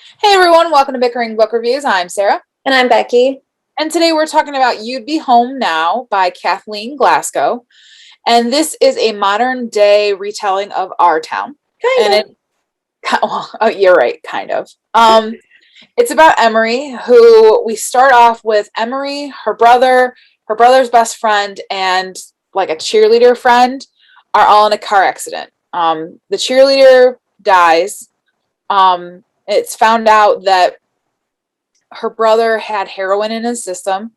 Hey everyone, welcome to Bickering Book Reviews. I'm Sarah. And I'm Becky. And today we're talking about You'd Be Home Now by Kathleen Glasgow. And this is a modern day retelling of Our Town. Kind of. Well, oh, you're right, kind of. It's about Emery, who we start off with Emery, her brother's best friend, and like a cheerleader friend are all in a car accident. The cheerleader dies. It's found out that her brother had heroin in his system,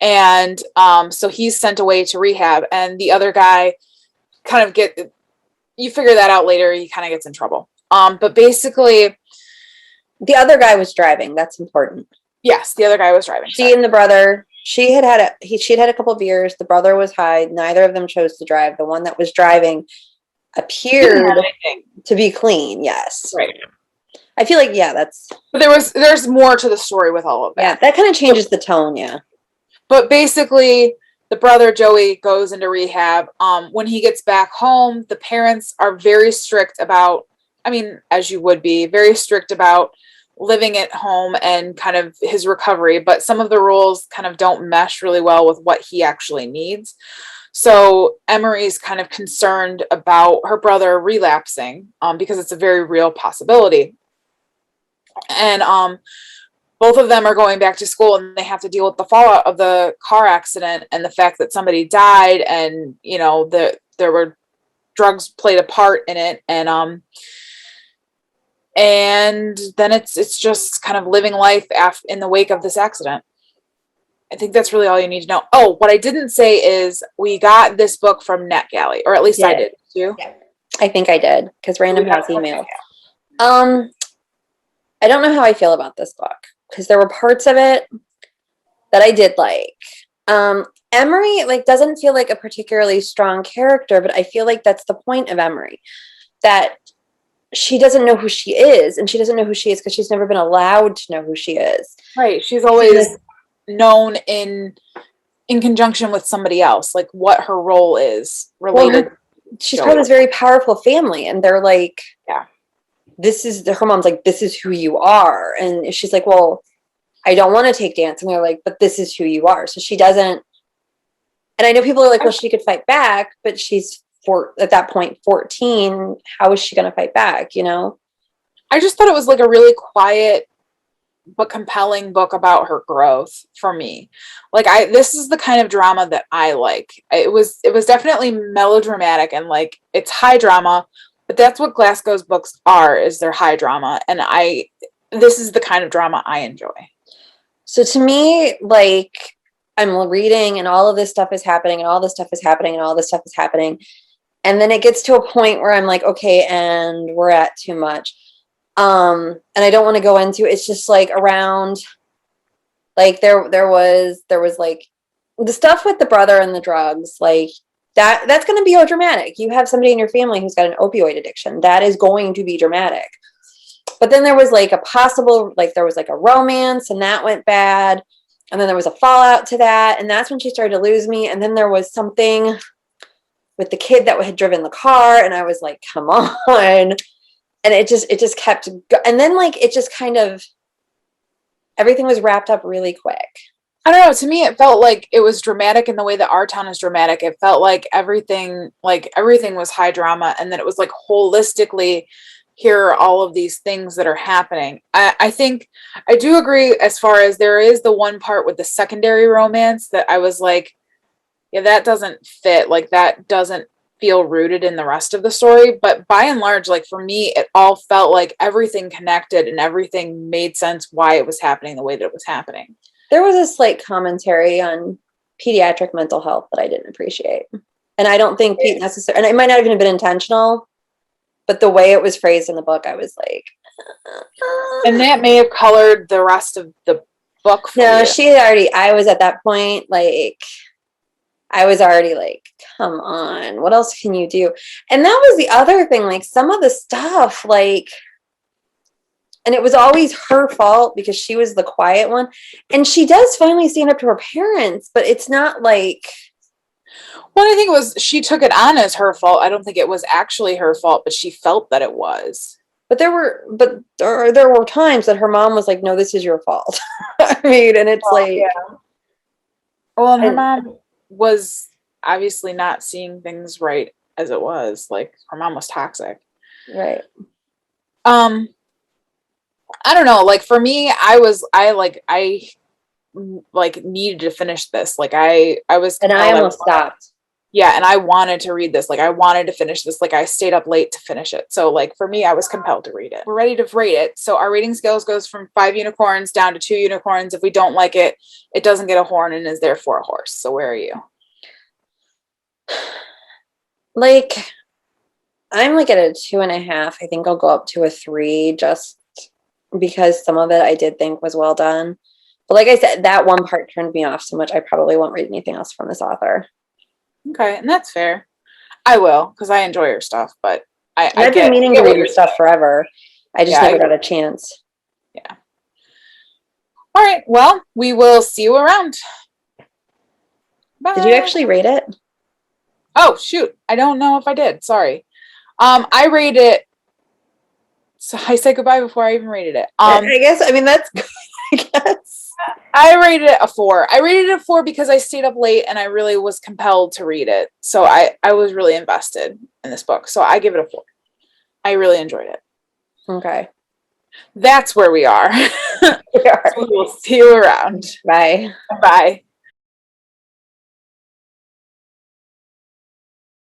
and so he's sent away to rehab, and the other guy you figure that out later, he kind of gets in trouble. But basically, the other guy was driving. That's important. Yes, the other guy was driving. She and the brother, she had had a couple of beers. The brother was high. Neither of them chose to drive. The one that was driving appeared to be clean. Yes. Right. I feel like, yeah, that's... But there's more to the story with all of that. Yeah, that kind of changes the tone, yeah. But basically, the brother, Joey, goes into rehab. When he gets back home, the parents are very strict about, as you would be, very strict about living at home and kind of his recovery. But some of the rules kind of don't mesh really well with what he actually needs. So Emery's kind of concerned about her brother relapsing because it's a very real possibility. And both of them are going back to school, and they have to deal with the fallout of the car accident and the fact that somebody died, and there were drugs played a part in it, and then it's just kind of living life in the wake of this accident. I think that's really all you need to know. Oh, what I didn't say is we got this book from NetGalley, or at least I did. Too. Yeah. I think I did, because Random has emailed. I don't know how I feel about this book, because there were parts of it that I did like. Emery doesn't feel like a particularly strong character, but I feel like that's the point of Emery, that she doesn't know who she is, and she doesn't know who she is because she's never been allowed to know who she is. Right. She's always known in conjunction with somebody else, like what her role is related. Well, she's part of this very powerful family, and they're like, yeah. Her mom's like, this is who you are. And she's like, well, I don't want to take dance. And they're like, but this is who you are. So she doesn't. And I know people are like, well, she could fight back, but she's at that point 14. How is she going to fight back? I just thought it was like a really quiet but compelling book about her growth for me. This is the kind of drama that I like. It was definitely melodramatic, and like it's high drama, but that's what Glasgow's books are, is they're high drama. And this is the kind of drama I enjoy. So to me, I'm reading and all of this stuff is happening and all this stuff is happening and all this stuff is happening. And then it gets to a point where I'm like, okay, and we're at too much. And I don't want to go into, it's just around, there was the stuff with the brother and the drugs, that's going to be dramatic. You have somebody in your family who's got an opioid addiction. That is going to be dramatic. But then there was a possible, there was a romance, and that went bad. And then there was a fallout to that. And that's when she started to lose me. And then there was something with the kid that had driven the car. And I was like, come on. And it just kept, and then it just kind of, everything was wrapped up really quick. I don't know. To me, it felt like it was dramatic in the way that Our Town is dramatic. It felt like everything was high drama, and then it was holistically, here are all of these things that are happening. I think I do agree as far as there is the one part with the secondary romance that I was like, yeah, that doesn't fit. That doesn't feel rooted in the rest of the story. But by and large, for me, it all felt like everything connected and everything made sense why it was happening the way that it was happening. There was a slight commentary on pediatric mental health that I didn't appreciate. And I don't think Pete necessarily, and it might not even have been intentional, but the way it was phrased in the book, I was like... And that may have colored the rest of the book for No, you. I was at that point, I was already come on, what else can you do? And that was the other thing, some of the stuff, and it was always her fault because she was the quiet one. And she does finally stand up to her parents, but it's not Well, I think it was, she took it on as her fault. I don't think it was actually her fault, but she felt that it was. But there were times that her mom was like, "No, this is your fault." I mean, and it's like, yeah. Well, and her and, mom was obviously not seeing things right as it was. Like her mom was toxic. right. Um, I don't know. Like for me, I needed to finish this. Like I was And I compelled. almost stopped. Yeah, and I wanted to read this. Like I wanted to finish this. Like I stayed up late to finish it. So like for me, I was compelled to read it. We're ready to rate it. So our rating scales goes from 5 unicorns down to 2 unicorns. If we don't like it, it doesn't get a horn and is therefore a horse. So where are you? Like, I'm like at a 2.5. I think I'll go up to a 3 just because some of it I did think was well done. But like I said, that one part turned me off so much I probably won't read anything else from this author. Okay, and that's fair. I will because I enjoy your stuff, but And I've been meaning to read your stuff forever. I just never got a chance. Yeah. All right. Well, we will see you around. Bye. Did you actually rate it? Oh shoot! I don't know if I did. Sorry. I rated it. So I said goodbye before I even rated it. I guess. I mean, that's good. I guess. I rated it a 4. I rated it a 4 because I stayed up late and I really was compelled to read it. So I was really invested in this book. So I give it a 4. I really enjoyed it. Okay. That's where we are. We are. So we'll see you around. Bye. Bye.